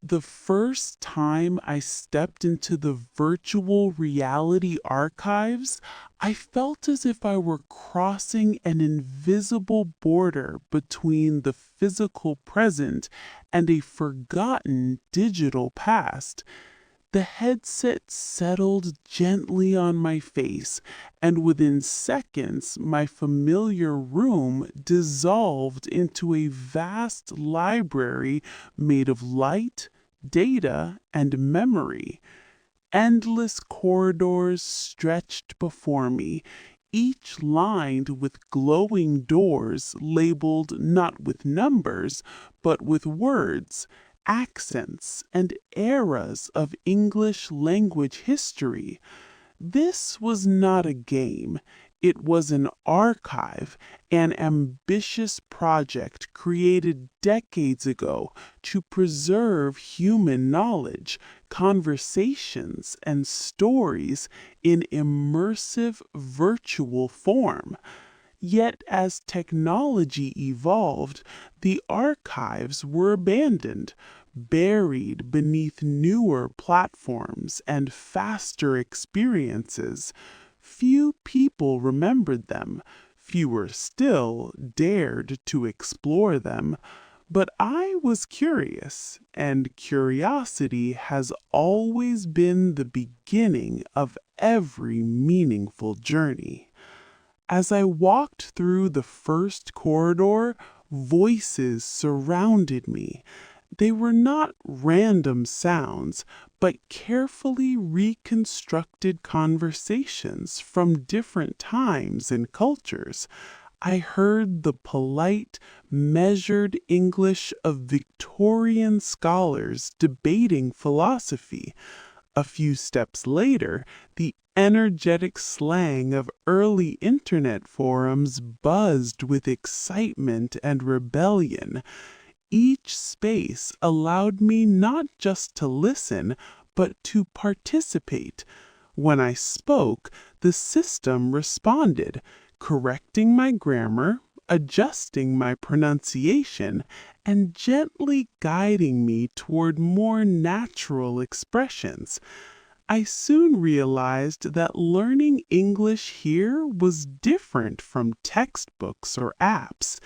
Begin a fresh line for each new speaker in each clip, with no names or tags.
The first time I stepped into the virtual reality archives, I felt as if I were crossing an invisible border between the physical present and a forgotten digital past. The headset settled gently on my face, and within seconds, my familiar room dissolved into a vast library made of light, data, and memory. Endless corridors stretched before me, each lined with glowing doors labeled not with numbers, but with words, accents, and eras of English language history. This was not a game. It was an archive, an ambitious project created decades ago to preserve human knowledge, conversations, and stories in immersive virtual form. Yet, as technology evolved, the archives were abandoned, buried beneath newer platforms and faster experiences. Few people remembered them, fewer still dared to explore them. But I was curious, and curiosity has always been the beginning of every meaningful journey. As I walked through the first corridor, voices surrounded me. They were not random sounds, but carefully reconstructed conversations from different times and cultures. I heard the polite, measured English of Victorian scholars debating philosophy. A few steps later, the energetic slang of early internet forums buzzed with excitement and rebellion. Each space allowed me not just to listen, but to participate. When I spoke, the system responded, correcting my grammar, adjusting my pronunciation, and gently guiding me toward more natural expressions. I soon realized that learning English here was different from textbooks or apps.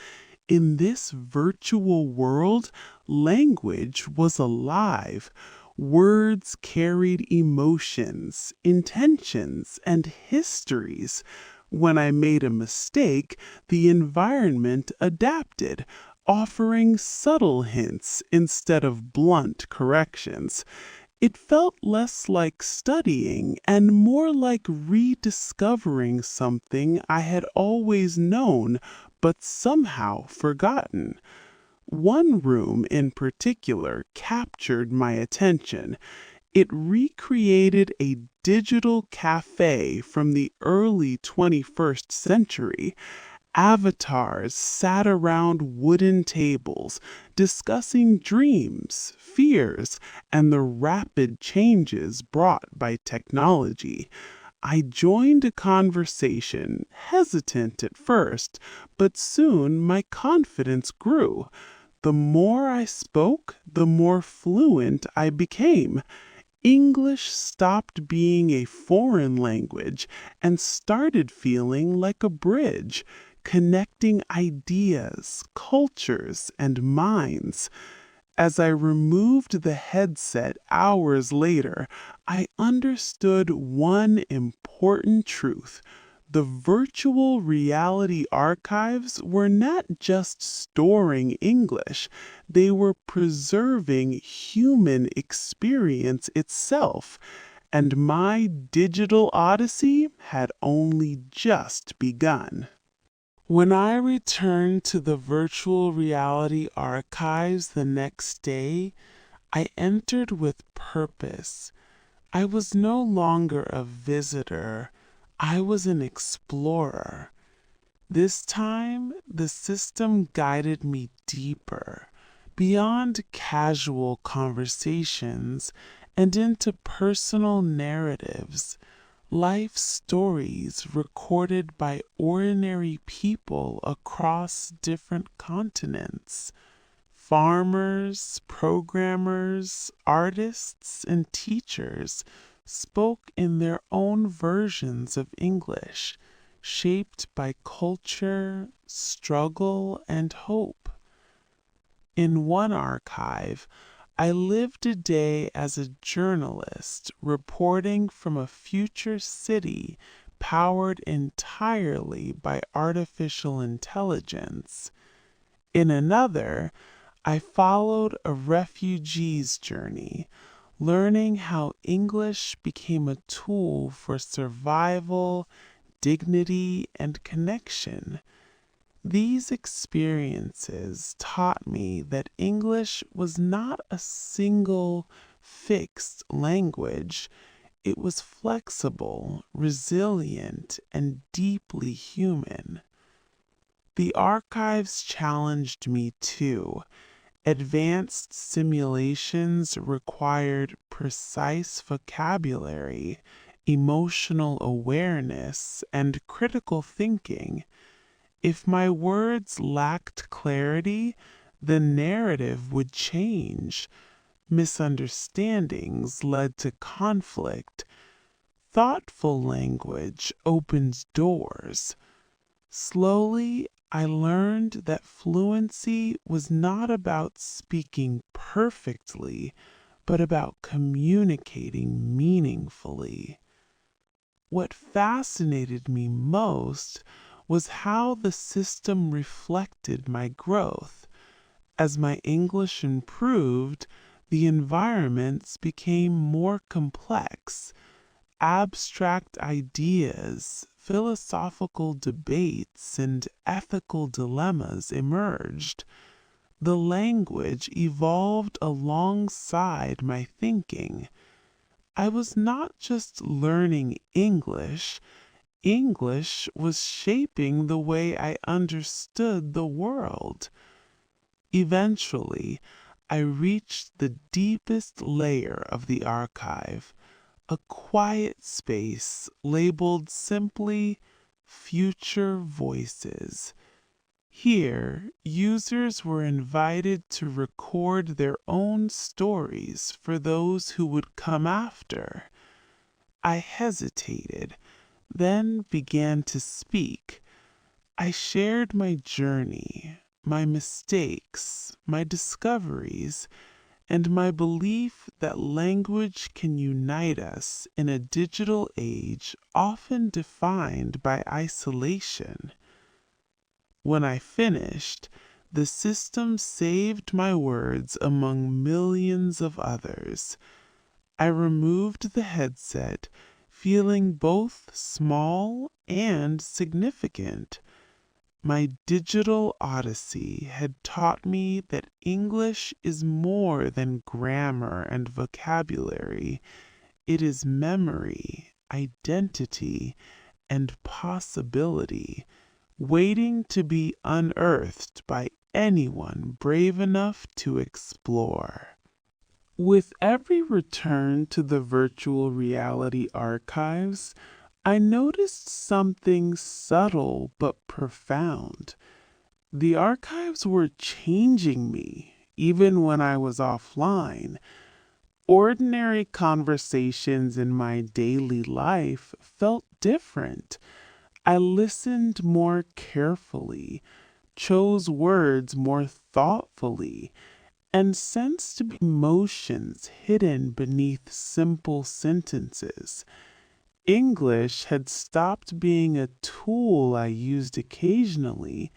In this virtual world, language was alive. Words carried emotions, intentions, and histories. When I made a mistake, the environment adapted, offering subtle hints instead of blunt corrections. It felt less like studying and more like rediscovering something I had always known but somehow forgotten. One room in particular captured my attention. It recreated a digital cafe from the early 21st century. Avatars sat around wooden tables, discussing dreams, fears, and the rapid changes brought by technology. I joined a conversation, hesitant at first, but soon my confidence grew. The more I spoke, the more fluent I became. English stopped being a foreign language and started feeling like a bridge, connecting ideas, cultures, and minds. As I removed the headset hours later, I understood one important truth. The virtual reality archives were not just storing English, they were preserving human experience itself. And my digital odyssey had only just begun. When I returned to the virtual reality archives the next day, I entered with purpose. I was no longer a visitor, I was an explorer. This time, the system guided me deeper, beyond casual conversations and into personal narratives, life stories recorded by ordinary people across different continents. Farmers, programmers, artists, and teachers spoke in their own versions of English, shaped by culture, struggle, and hope. In one archive, I lived a day as a journalist reporting from a future city powered entirely by artificial intelligence. In another, I followed a refugee's journey, learning how English became a tool for survival, dignity, and connection. These experiences taught me that English was not a single fixed language. It was flexible, resilient, and deeply human. The archives challenged me too. Advanced simulations required precise vocabulary, emotional awareness, and critical thinking. If my words lacked clarity, the narrative would change. Misunderstandings led to conflict. Thoughtful language opened doors. Slowly, I learned that fluency was not about speaking perfectly, but about communicating meaningfully. What fascinated me most was how the system reflected my growth. As my English improved, the environments became more complex. Abstract ideas, philosophical debates, and ethical dilemmas emerged. The language evolved alongside my thinking. I was not just learning English, English was shaping the way I understood the world. Eventually, I reached the deepest layer of the archive, a quiet space labeled simply Future Voices. Here, users were invited to record their own stories for those who would come after. I hesitated, then began to speak. I shared my journey, my mistakes, my discoveries, and my belief that language can unite us in a digital age often defined by isolation. When I finished, the system saved my words among millions of others. I removed the headset, feeling both small and significant. My digital odyssey had taught me that English is more than grammar and vocabulary. It is memory, identity, and possibility, waiting to be unearthed by anyone brave enough to explore. With every return to the virtual reality archives, I noticed something subtle but profound. The archives were changing me, even when I was offline. Ordinary conversations in my daily life felt different. I listened more carefully, chose words more thoughtfully, and sensed emotions hidden beneath simple sentences. English had stopped being a tool I used occasionally.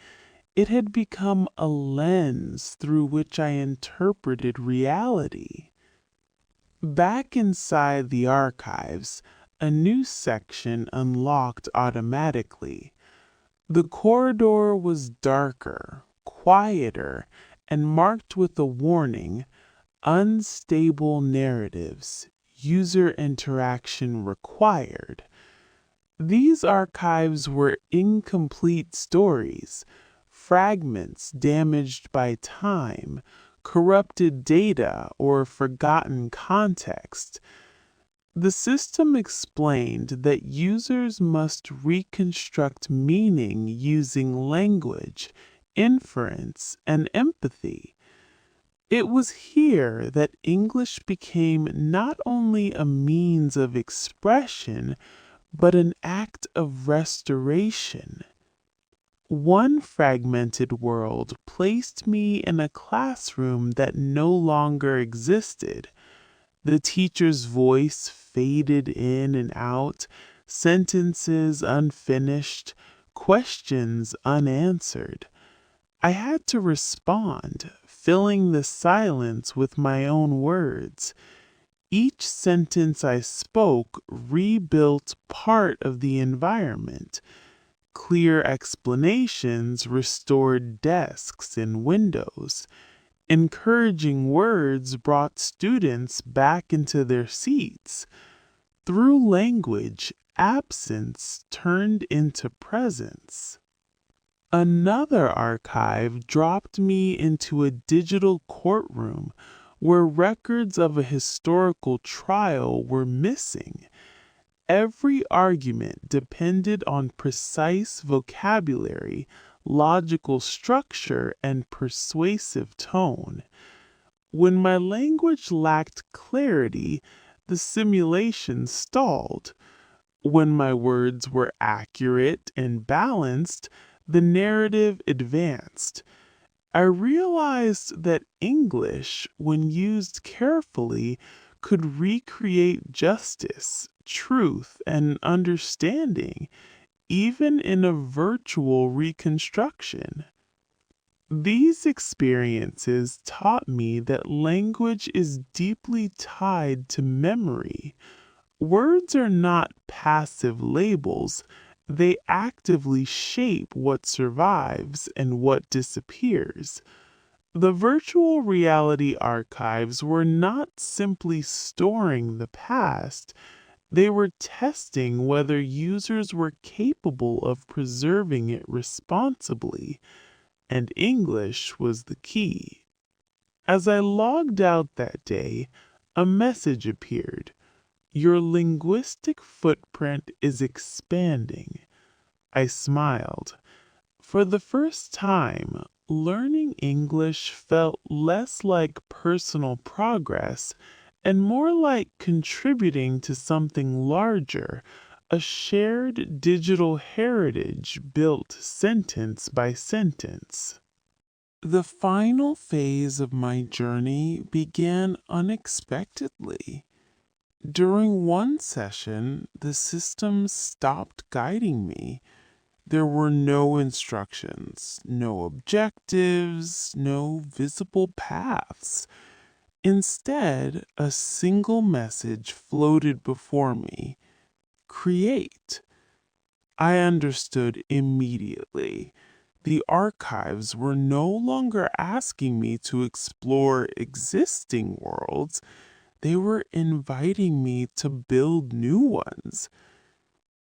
It had become a lens through which I interpreted reality. Back inside the archives, a new section unlocked automatically. The corridor was darker, quieter, and marked with a warning: unstable narratives, user interaction required. These archives were incomplete stories, fragments damaged by time, corrupted data, or forgotten context. The system explained that users must reconstruct meaning using language, inference, and empathy. It was here that English became not only a means of expression, but an act of restoration. One fragmented world placed me in a classroom that no longer existed. The teacher's voice faded in and out, sentences unfinished, questions unanswered. I had to respond, filling the silence with my own words. Each sentence I spoke rebuilt part of the environment. Clear explanations restored desks and windows. Encouraging words brought students back into their seats. Through language, absence turned into presence. Another archive dropped me into a digital courtroom where records of a historical trial were missing. Every argument depended on precise vocabulary, logical structure, and persuasive tone. When my language lacked clarity, the simulation stalled. When my words were accurate and balanced, the narrative advanced. I realized that English, when used carefully, could recreate justice, truth, and understanding, even in a virtual reconstruction. These experiences taught me that language is deeply tied to memory. Words are not passive labels, they actively shape what survives and what disappears. The virtual reality archives were not simply storing the past, they were testing whether users were capable of preserving it responsibly, and English was the key. As I logged out that day, a message appeared. Your linguistic footprint is expanding. I smiled. For the first time, learning English felt less like personal progress and more like contributing to something larger, a shared digital heritage built sentence by sentence. The final phase of my journey began unexpectedly. During one session, the system stopped guiding me. There were no instructions, no objectives, no visible paths. Instead, a single message floated before me: create. I understood immediately. The archives were no longer asking me to explore existing worlds. They were inviting me to build new ones.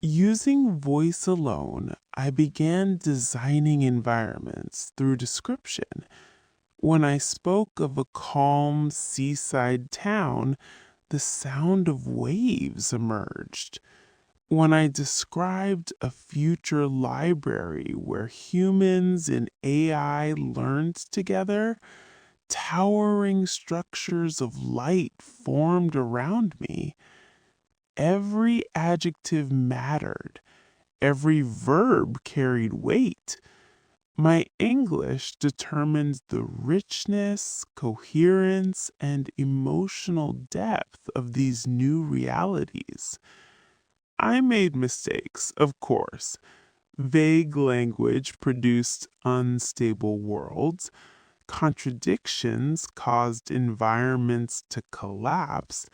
Using voice alone, I began designing environments through description. When I spoke of a calm seaside town, the sound of waves emerged. When I described a future library where humans and AI learned together, towering structures of light formed around me. Every adjective mattered. Every verb carried weight. My English determined the richness, coherence, and emotional depth of these new realities. I made mistakes, of course. Vague language produced unstable worlds. Contradictions caused environments to collapse.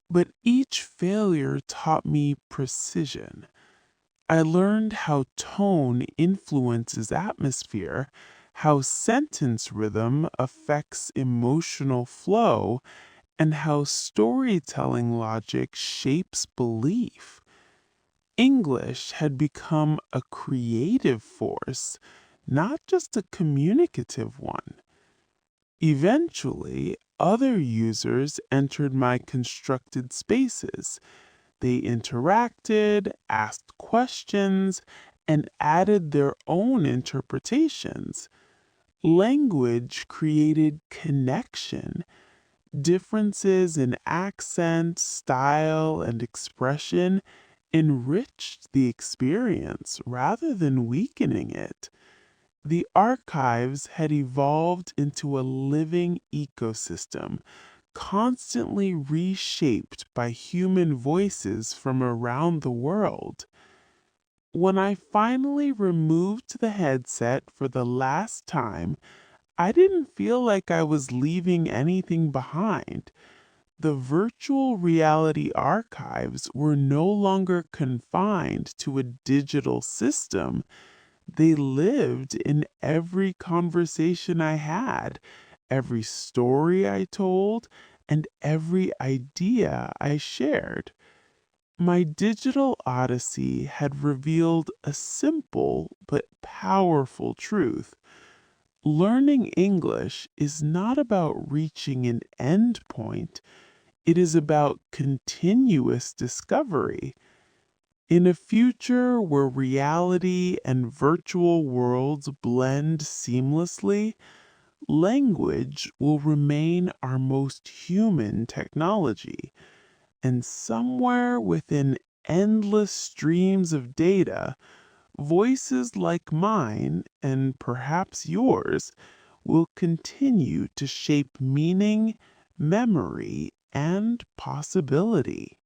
But each failure taught me precision. I learned how tone influences atmosphere, how sentence rhythm affects emotional flow, and how storytelling logic shapes belief. English had become a creative force, not just a communicative one. Eventually, other users entered my constructed spaces. They interacted, asked questions, and added their own interpretations. Language created connection. Differences in accent, style, and expression enriched the experience rather than weakening it. The archives had evolved into a living ecosystem, constantly reshaped by human voices from around the world. When I finally removed the headset for the last time, I didn't feel like I was leaving anything behind. The virtual reality archives were no longer confined to a digital system. They lived in every conversation I had, every story I told, and every idea I shared. My digital odyssey had revealed a simple but powerful truth. Learning English is not about reaching an end point, it is about continuous discovery. In a future where reality and virtual worlds blend seamlessly, language will remain our most human technology. And somewhere within endless streams of data, voices like mine, and perhaps yours, will continue to shape meaning, memory, and possibility.